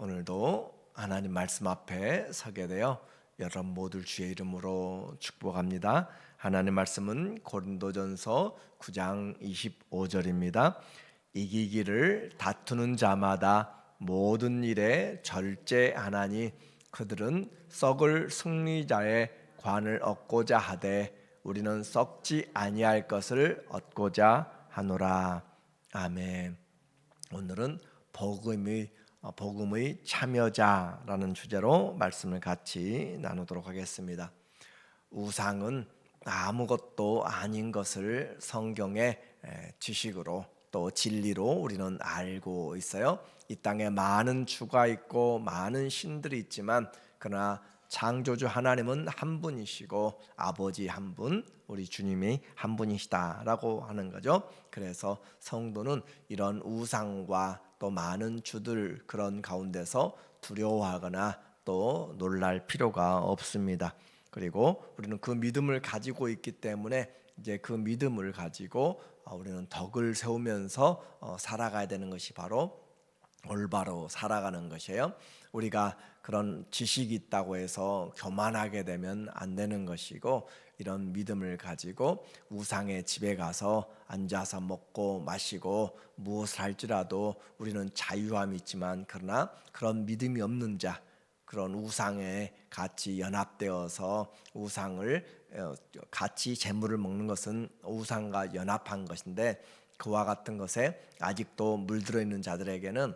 오늘도 하나님 말씀 앞에 서게 되어 여러분 모두 주의 이름으로 축복합니다. 하나님 말씀은 고린도전서 9장 25절입니다. 이기기를 다투는 자마다 모든 일에 절제하나니 그들은 썩을 승리자의 관을 얻고자 하되 우리는 썩지 아니할 것을 얻고자 하노라. 아멘. 오늘은 복음의 참여자라는 주제로 말씀을 같이 나누도록 하겠습니다. 우상은 아무것도 아닌 것을 성경의 지식으로 또 진리로 우리는 알고 있어요. 이 땅에 많은 주가 있고 많은 신들이 있지만 그러나 창조주 하나님은 한 분이시고 아버지 한 분, 우리 주님이 한 분이시다라고 하는 거죠. 그래서 성도는 이런 우상과 또 많은 주들 그런 가운데서 두려워하거나 또 놀랄 필요가 없습니다. 그리고 우리는 그 믿음을 가지고 있기 때문에 이제 그 믿음을 가지고 우리는 덕을 세우면서 살아가야 되는 것이 바로 올바로 살아가는 것이에요. 우리가 그런 지식이 있다고 해서 교만하게 되면 안 되는 것이고, 이런 믿음을 가지고 우상의 집에 가서 앉아서 먹고 마시고 무엇을 할지라도 우리는 자유함이 있지만, 그러나 그런 믿음이 없는 자, 그런 우상에 같이 연합되어서 우상을 같이 재물을 먹는 것은 우상과 연합한 것인데, 그와 같은 것에 아직도 물들어 있는 자들에게는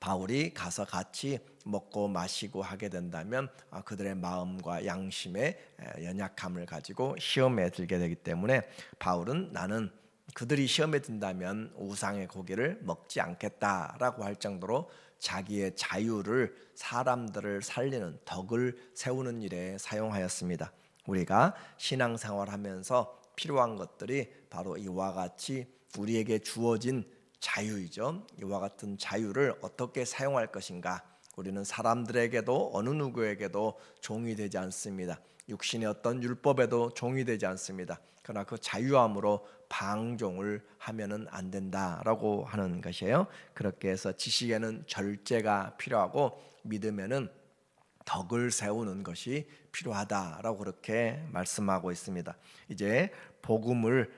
바울이 가서 같이 먹고 마시고 하게 된다면 그들의 마음과 양심의 연약함을 가지고 시험에 들게 되기 때문에, 바울은 나는 그들이 시험에 든다면 우상의 고기를 먹지 않겠다라고 할 정도로 자기의 자유를 사람들을 살리는 덕을 세우는 일에 사용하였습니다. 우리가 신앙생활하면서 필요한 것들이 바로 이와 같이 우리에게 주어진 자유이죠. 이와 같은 자유를 어떻게 사용할 것인가. 우리는 사람들에게도 어느 누구에게도 종이 되지 않습니다. 육신의 어떤 율법에도 종이 되지 않습니다. 그러나 그 자유함으로 방종을 하면은 안 된다라고 하는 것이에요. 그렇게 해서 지식에는 절제가 필요하고 믿음에는 덕을 세우는 것이 필요하다라고 그렇게 말씀하고 있습니다. 이제 복음을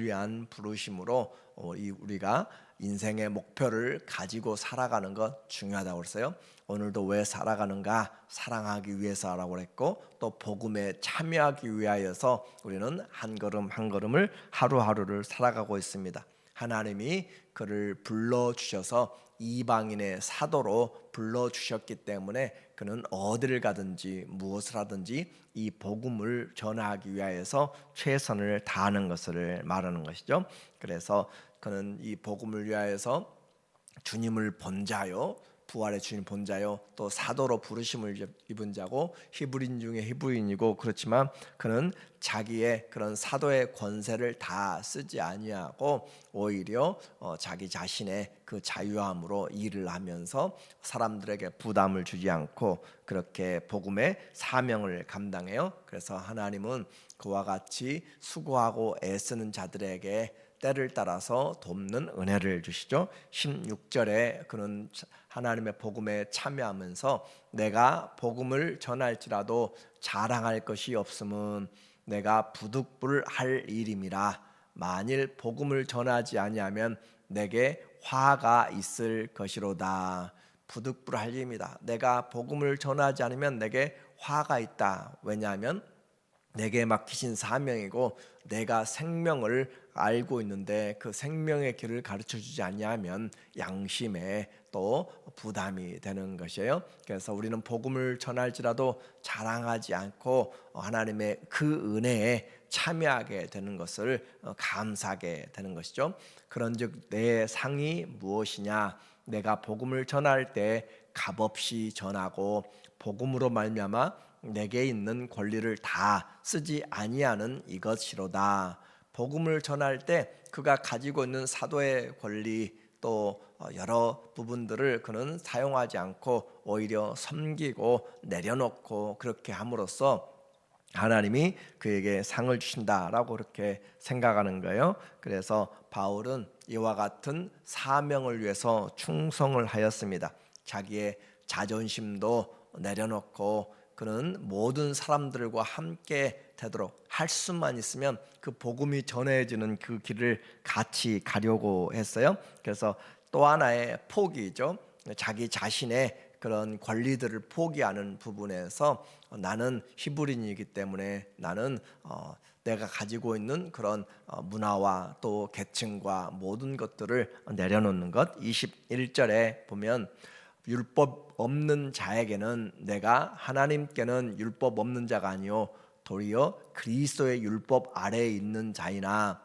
위한 부르심으로 우리가 인생의 목표를 가지고 살아가는 것 중요하다고 그랬어요. 오늘도 왜 살아가는가? 사랑하기 위해서라고 그랬고, 또 복음에 참여하기 위하여서 우리는 한 걸음 한 걸음을 하루하루를 살아가고 있습니다. 하나님이 그를 불러주셔서 이방인의 사도로 불러주셨기 때문에 그는 어디를 가든지 무엇을 하든지 이 복음을 전하기 위하여서 최선을 다하는 것을 말하는 것이죠. 그래서 그는 이 복음을 위하여서 주님을 본 자요, 부활의 주님 본 자요, 또 사도로 부르심을 입은 자고 히브리인 중에 히브리인이고, 그렇지만 그는 자기의 그런 사도의 권세를 다 쓰지 아니하고 오히려 자기 자신의 그 자유함으로 일을 하면서 사람들에게 부담을 주지 않고 그렇게 복음의 사명을 감당해요. 그래서 하나님은 그와 같이 수고하고 애쓰는 자들에게 때를 따라서 돕는 은혜를 주시죠. 16절에 그는 하나님의 복음에 참여하면서 내가 복음을 전할지라도 자랑할 것이 없음은 내가 부득불할 일임이라. 만일 복음을 전하지 아니하면 내게 화가 있을 것이로다. 부득불할 일입니다. 내가 복음을 전하지 않으면 내게 화가 있다. 왜냐하면 내게 맡기신 사명이고 내가 생명을 알고 있는데 그 생명의 길을 가르쳐주지 아니하면 양심에 또 부담이 되는 것이에요. 그래서 우리는 복음을 전할지라도 자랑하지 않고 하나님의 그 은혜에 참여하게 되는 것을 감사하게 되는 것이죠. 그런즉 내 상이 무엇이냐? 내가 복음을 전할 때 값없이 전하고 복음으로 말미암아 내게 있는 권리를 다 쓰지 아니하는 이것이로다. 복음을 전할 때 그가 가지고 있는 사도의 권리 또 여러 부분들을 그는 사용하지 않고 오히려 섬기고 내려놓고 그렇게 함으로써 하나님이 그에게 상을 주신다라고 그렇게 생각하는 거예요. 그래서 바울은 이와 같은 사명을 위해서 충성을 하였습니다. 자기의 자존심도 내려놓고 그는 모든 사람들과 함께 되도록 할 수만 있으면 그 복음이 전해지는 그 길을 같이 가려고 했어요. 그래서 또 하나의 포기죠. 자기 자신의 그런 권리들을 포기하는 부분에서 나는 히브리인이기 때문에 나는 내가 가지고 있는 그런 문화와 또 계층과 모든 것들을 내려놓는 것. 21절에 보면 율법 없는 자에게는 내가 하나님께는 율법 없는 자가 아니요 도리어 그리스도의 율법 아래에 있는 자이나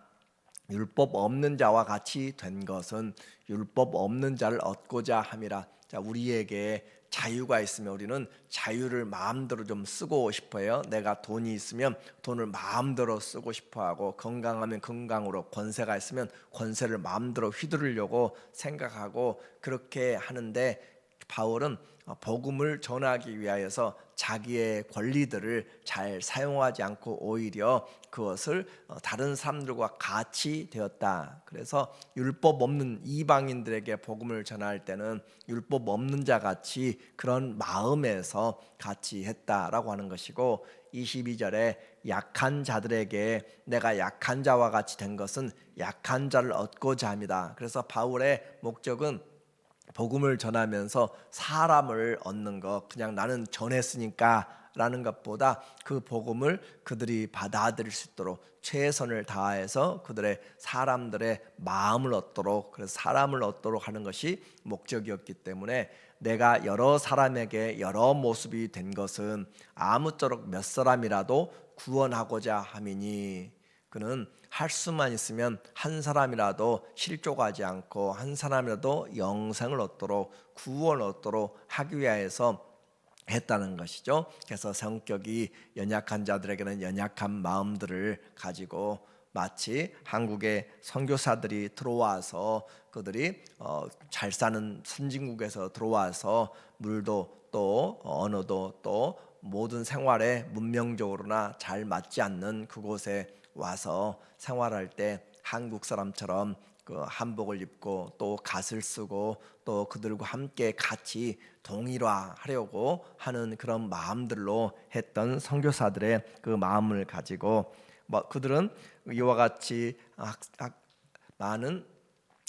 율법 없는 자와 같이 된 것은 율법 없는 자를 얻고자 함이라. 자, 우리에게 자유가 있으면 우리는 자유를 마음대로 좀 쓰고 싶어요. 내가 돈이 있으면 돈을 마음대로 쓰고 싶어하고, 건강하면 건강으로, 권세가 있으면 권세를 마음대로 휘두르려고 생각하고 그렇게 하는데, 바울은 복음을 전하기 위하여서 자기의 권리들을 잘 사용하지 않고 오히려 그것을 다른 사람들과 같이 되었다. 그래서 율법 없는 이방인들에게 복음을 전할 때는 율법 없는 자 같이 그런 마음에서 같이 했다라고 하는 것이고, 22절에 약한 자들에게 내가 약한 자와 같이 된 것은 약한 자를 얻고자 합니다. 그래서 바울의 목적은 복음을 전하면서 사람을 얻는 것, 그냥 나는 전했으니까 라는 것보다 그 복음을 그들이 받아들일 수 있도록 최선을 다해서 그들의 사람들의 마음을 얻도록, 그래서 사람을 얻도록 하는 것이 목적이었기 때문에 내가 여러 사람에게 여러 모습이 된 것은 아무쪼록 몇 사람이라도 구원하고자 함이니, 그는 할 수만 있으면 한 사람이라도 실족하지 않고 한 사람이라도 영생을 얻도록, 구원을 얻도록 하기 위하여서 했다는 것이죠. 그래서 성격이 연약한 자들에게는 연약한 마음들을 가지고, 마치 한국에 선교사들이 들어와서 그들이 잘 사는 선진국에서 들어와서 물도 또 언어도 또 모든 생활에 문명적으로나 잘 맞지 않는 그곳에 와서 생활할 때 한국 사람처럼 그 한복을 입고 또 갓을 쓰고 또 그들과 함께 같이 동일화하려고 하는 그런 마음들로 했던 선교사들의 그 마음을 가지고, 그들은 이와 같이 많은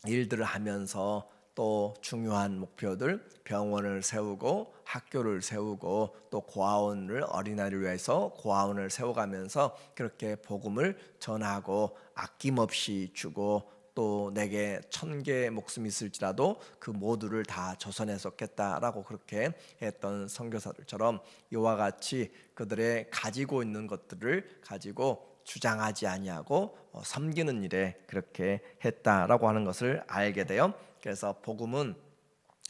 일들을 하면서 또 중요한 목표들, 병원을 세우고 학교를 세우고 또 고아원을, 어린아이를 위해서 고아원을 세워가면서 그렇게 복음을 전하고 아낌없이 주고, 또 내게 1000개의 목숨이 있을지라도 그 모두를 다 조선에 쏟겠다라고 그렇게 했던 선교사들처럼 이와 같이 그들의 가지고 있는 것들을 가지고 주장하지 아니하고 섬기는 일에 그렇게 했다라고 하는 것을 알게 돼요. 그래서 복음은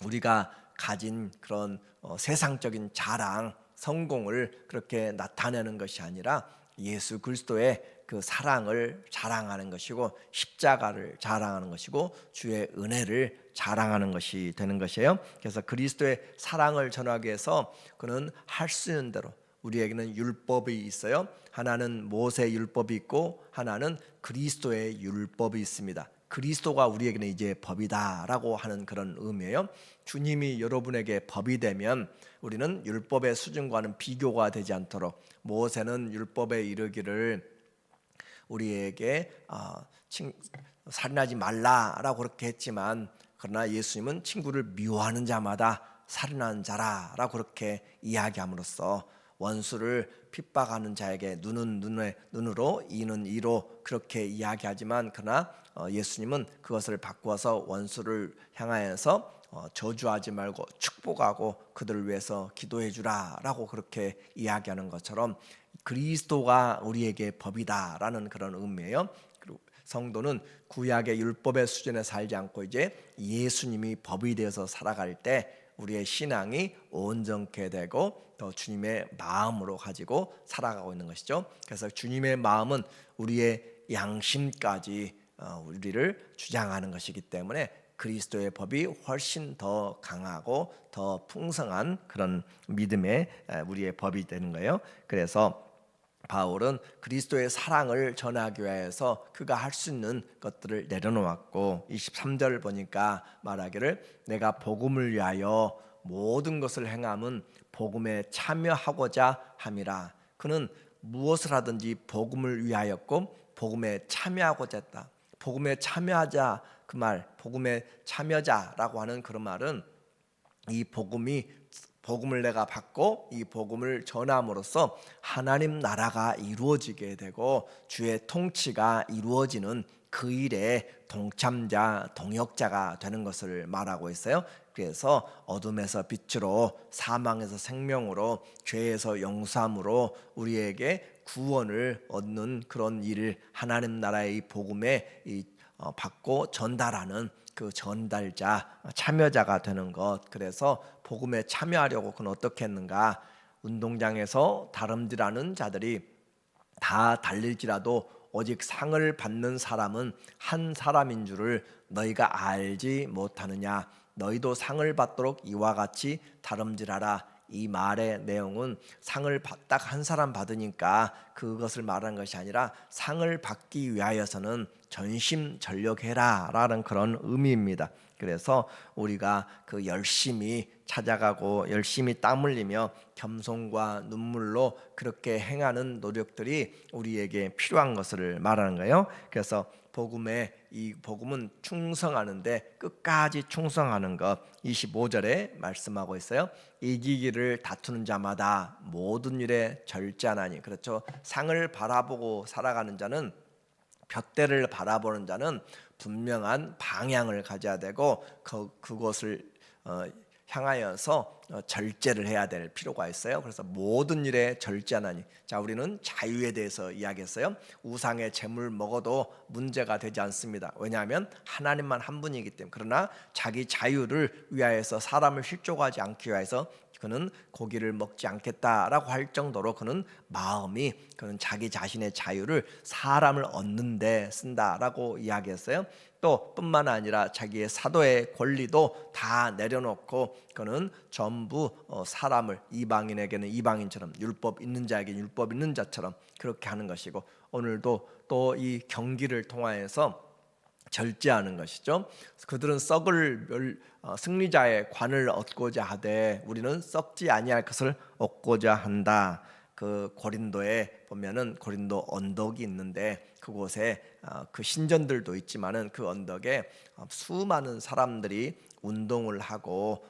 우리가 가진 그런 세상적인 자랑, 성공을 그렇게 나타내는 것이 아니라 예수 그리스도의 그 사랑을 자랑하는 것이고, 십자가를 자랑하는 것이고, 주의 은혜를 자랑하는 것이 되는 것이에요. 그래서 그리스도의 사랑을 전하기 위해서 그는 할 수 있는 대로, 우리에게는 율법이 있어요. 하나는 모세 율법이 있고 하나는 그리스도의 율법이 있습니다. 그리스도가 우리에게는 이제 법이다라고 하는 그런 의미예요. 주님이 여러분에게 법이 되면 우리는 율법의 수준과는 비교가 되지 않도록, 모세는 율법에 이르기를 우리에게 살인하지 말라라고 그렇게 했지만, 그러나 예수님은 친구를 미워하는 자마다 살인하는 자라라고 그렇게 이야기함으로써 원수를 핍박하는 자에게 눈은 눈으로 이는 이로 그렇게 이야기하지만, 그러나 예수님은 그것을 바꾸어서 원수를 향하여서 저주하지 말고 축복하고 그들을 위해서 기도해 주라라고 그렇게 이야기하는 것처럼 그리스도가 우리에게 법이다라는 그런 의미예요. 그리고 성도는 구약의 율법의 수준에 살지 않고 이제 예수님이 법이 되어서 살아갈 때 우리의 신앙이 온전케 되고 더 주님의 마음으로 가지고 살아가고 있는 것이죠. 그래서 주님의 마음은 우리의 양심까지 우리를 주장하는 것이기 때문에 그리스도의 법이 훨씬 더 강하고 더 풍성한 그런 믿음의 우리의 법이 되는 거예요. 그래서 바울은 그리스도의 사랑을 전하기 위해서 그가 할 수 있는 것들을 내려놓았고 23절 보니까 말하기를 내가 복음을 위하여 모든 것을 행함은 복음에 참여하고자 함이라. 그는 무엇을 하든지 복음을 위하였고 복음에 참여하고자 했다. 복음에 참여하자, 그 말, 복음에 참여자라고 하는 그런 말은 이 복음을 내가 받고 이 복음을 전함으로써 하나님 나라가 이루어지게 되고 주의 통치가 이루어지는 그 일에 동참자, 동역자가 되는 것을 말하고 있어요. 그래서 어둠에서 빛으로, 사망에서 생명으로, 죄에서 용서함으로 우리에게 구원을 얻는 그런 일을 하나님 나라의 이 복음에 받고 전달하는 그 전달자, 참여자가 되는 것. 그래서 복음에 참여하려고 그는 어떻게 했는가? 운동장에서 다름질하는 자들이 다 달릴지라도 오직 상을 받는 사람은 한 사람인 줄을 너희가 알지 못하느냐? 너희도 상을 받도록 이와 같이 다름질하라. 이 말의 내용은 상을 딱 한 사람 받으니까 그것을 말하는 것이 아니라 상을 받기 위하여서는 전심전력해라 라는 그런 의미입니다. 그래서 우리가 그 열심히 찾아가고 열심히 땀 흘리며 겸손과 눈물로 그렇게 행하는 노력들이 우리에게 필요한 것을 말하는 거예요. 그래서 이 복음은 충성하는데 끝까지 충성하는 것. 25절에 말씀하고 있어요. 이기기를 다투는 자마다 모든 일에 절제하나니. 그렇죠. 상을 바라보고 살아가는 자는, 둯대를 바라보는 자는 분명한 방향을 가져야 되고 그것을 향하여서 절제를 해야 될 필요가 있어요. 그래서 모든 일에 절제하나니. 자, 우리는 자유에 대해서 이야기했어요. 우상의 제물 먹어도 문제가 되지 않습니다. 왜냐하면 하나님만 한 분이기 때문에. 그러나 자기 자유를 위하여서, 사람을 실족하지 않기 위해서 그는 고기를 먹지 않겠다라고 할 정도로 그는 자기 자신의 자유를 사람을 얻는 데 쓴다라고 이야기했어요. 또 뿐만 아니라 자기의 사도의 권리도 다 내려놓고 그는 전부 사람을, 이방인에게는 이방인처럼, 율법 있는 자에게 율법 있는 자처럼 그렇게 하는 것이고, 오늘도 또 이 경기를 통하여서 절제하는 것이죠. 그들은 승리자의 관을 얻고자 하되 우리는 썩지 아니할 것을 얻고자 한다. 그 고린도에 보면은 고린도 언덕이 있는데 그곳에 그 신전들도 있지만은 그 언덕에 수많은 사람들이 운동을 하고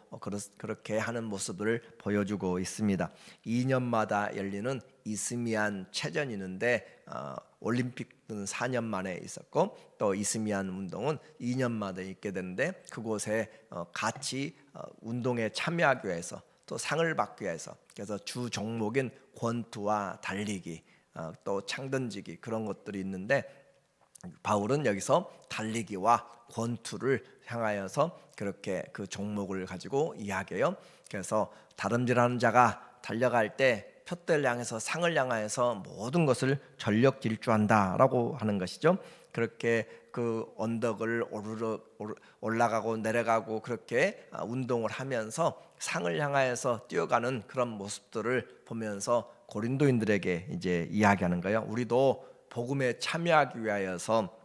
그렇게 하는 모습을 보여주고 있습니다. 2년마다 열리는 이스미안 체전이 있는데 올림픽은 4년 만에 있었고 또 이스미안 운동은 2년마다 있게 되는데 그곳에 같이 운동에 참여하기 위해서 또 상을 받기 위해서, 그래서 주 종목인 권투와 달리기, 또 창던지기, 그런 것들이 있는데 바울은 여기서 달리기와 권투를 향하여서 그렇게 그 종목을 가지고 이야기해요. 그래서 다름질하는 자가 달려갈 때 푯대를 향해서, 상을 향하여서 모든 것을 전력 질주한다라고 하는 것이죠. 그렇게 그 언덕을 올라가고 내려가고 그렇게 운동을 하면서 상을 향하여서 뛰어가는 그런 모습들을 보면서 고린도인들에게 이제 이야기하는 거예요. 우리도 복음에 참여하기 위하여서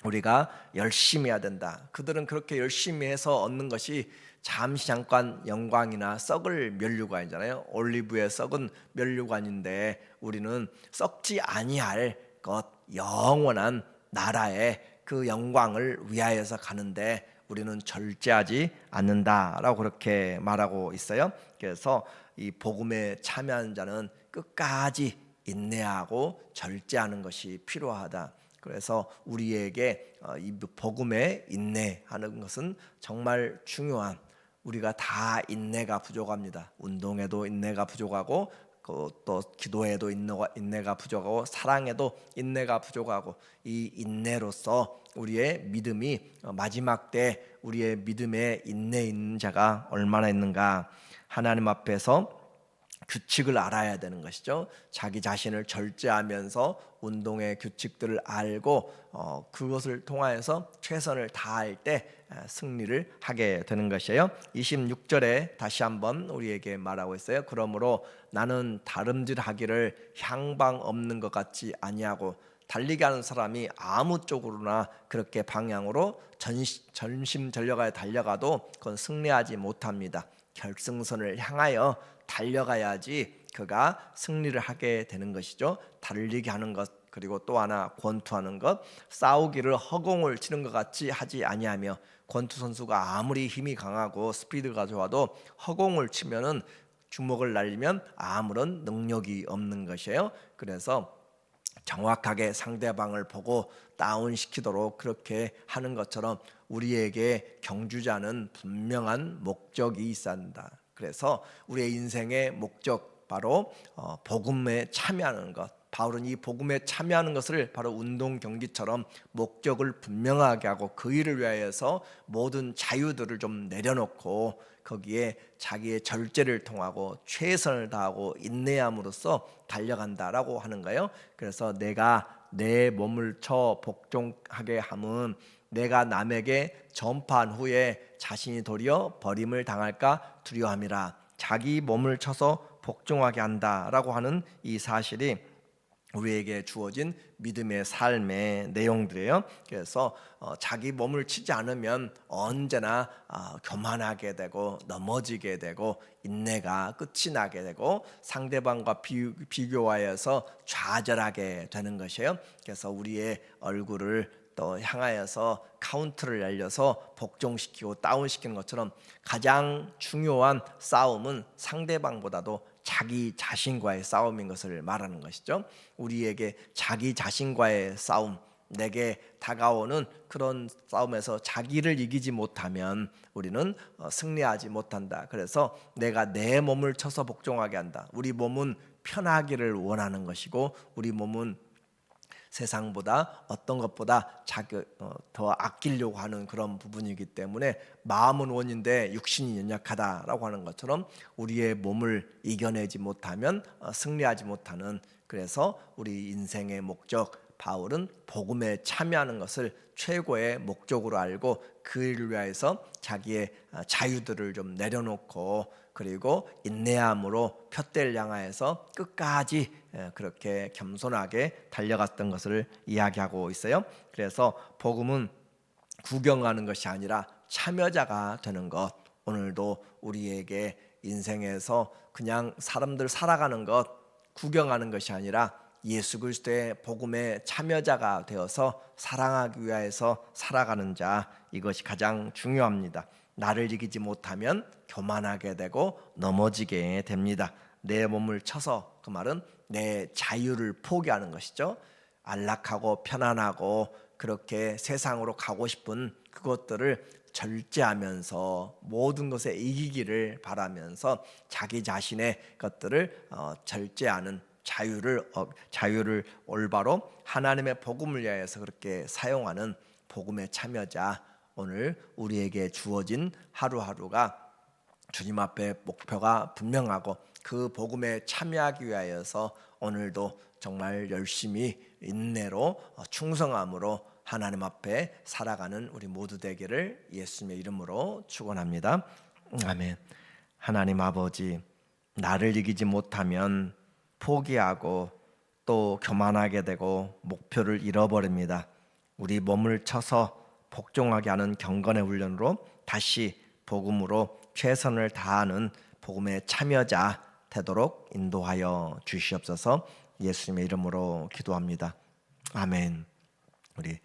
우리가 열심히 해야 된다. 그들은 그렇게 열심히 해서 얻는 것이 잠시 잠깐 영광이나 썩을 면류관이잖아요. 올리브의 썩은 면류관인데 우리는 썩지 아니할 것, 영원한 나라의 그 영광을 위하여서 가는데 우리는 절제하지 않는다라고 그렇게 말하고 있어요. 그래서 이 복음에 참여하는 자는 끝까지 인내하고 절제하는 것이 필요하다. 그래서 우리에게 이 복음에 인내하는 것은 정말 중요한, 우리가 다 인내가 부족합니다. 운동에도 인내가 부족하고 또 기도에도 인내가 부족하고 사랑에도 인내가 부족하고, 이 인내로서 우리의 믿음이 마지막 때 우리의 믿음에 인내 있는 자가 얼마나 있는가. 하나님 앞에서 규칙을 알아야 되는 것이죠. 자기 자신을 절제하면서 운동의 규칙들을 알고 그것을 통하여서 최선을 다할 때 승리를 하게 되는 것이에요. 26절에 다시 한번 우리에게 말하고 있어요. 그러므로 나는 다름질하기를 향방 없는 것 같지 아니하고, 달리게 하는 사람이 아무 쪽으로나 그렇게 방향으로 전심전력하여 달려가도 그건 승리하지 못합니다. 결승선을 향하여 달려가야지 그가 승리를 하게 되는 것이죠. 달리게 하는 것, 그리고 또 하나 권투하는 것, 싸우기를 허공을 치는 것 같이 하지 아니하며, 권투 선수가 아무리 힘이 강하고 스피드가 좋아도 허공을 치면은 주먹을 날리면 아무런 능력이 없는 것이에요. 그래서 정확하게 상대방을 보고 다운시키도록 그렇게 하는 것처럼 우리에게 경주자는 분명한 목적이 있어야 한다. 그래서 우리의 인생의 목적, 바로 복음에 참여하는 것, 바울은 이 복음에 참여하는 것을 바로 운동 경기처럼 목적을 분명하게 하고 그 일을 위하여서 모든 자유들을 좀 내려놓고 거기에 자기의 절제를 통하고 최선을 다하고 인내함으로써 달려간다라고 하는 거예요. 그래서 내가 내 몸을 쳐 복종하게 함은 내가 남에게 전파한 후에 자신이 도리어 버림을 당할까 두려워함이라. 자기 몸을 쳐서 복종하게 한다라고 하는 이 사실이 우리에게 주어진 믿음의 삶의 내용들이에요. 그래서 자기 몸을 치지 않으면 언제나 교만하게 되고 넘어지게 되고 인내가 끝이 나게 되고 상대방과 비교하여서 좌절하게 되는 것이에요. 그래서 우리의 얼굴을 또 향하여서 카운트를 날려서 복종시키고 다운시키는 것처럼 가장 중요한 싸움은 상대방보다도 자기 자신과의 싸움인 것을 말하는 것이죠. 우리에게 자기 자신과의 싸움, 내게 다가오는 그런 싸움에서 자기를 이기지 못하면 우리는 승리하지 못한다. 그래서 내가 내 몸을 쳐서 복종하게 한다. 우리 몸은 편하기를 원하는 것이고 우리 몸은 세상보다 어떤 것보다 더 아끼려고 하는 그런 부분이기 때문에 마음은 원인데 육신이 연약하다라고 하는 것처럼 우리의 몸을 이겨내지 못하면 승리하지 못하는, 그래서 우리 인생의 목적, 바울은 복음에 참여하는 것을 최고의 목적으로 알고 그 일을 위해서 자기의 자유들을 좀 내려놓고 그리고 인내함으로 푯대를 향하여서 끝까지 그렇게 겸손하게 달려갔던 것을 이야기하고 있어요. 그래서 복음은 구경하는 것이 아니라 참여자가 되는 것, 오늘도 우리에게 인생에서 그냥 사람들 살아가는 것, 구경하는 것이 아니라 예수 그리스도의 복음의 참여자가 되어서 사랑하기 위해서 살아가는 자, 이것이 가장 중요합니다. 나를 이기지 못하면 교만하게 되고 넘어지게 됩니다. 내 몸을 쳐서, 그 말은 내 자유를 포기하는 것이죠. 안락하고 편안하고 그렇게 세상으로 가고 싶은 그것들을 절제하면서 모든 것에 이기기를 바라면서 자기 자신의 것들을 절제하는 자유를 올바로 하나님의 복음을 위하여서 그렇게 사용하는 복음의 참여자, 오늘 우리에게 주어진 하루하루가 주님 앞에 목표가 분명하고 그 복음에 참여하기 위하여서 오늘도 정말 열심히 인내로 충성함으로 하나님 앞에 살아가는 우리 모두 되기를 예수님의 이름으로 축원합니다. 아멘. 하나님 아버지, 나를 이기지 못하면 포기하고 또 교만하게 되고 목표를 잃어버립니다. 우리 몸을 쳐서 복종하게 하는 경건의 훈련으로 다시 복음으로 최선을 다하는 복음의 참여자 되도록 인도하여 주시옵소서. 예수님의 이름으로 기도합니다. 아멘. 우리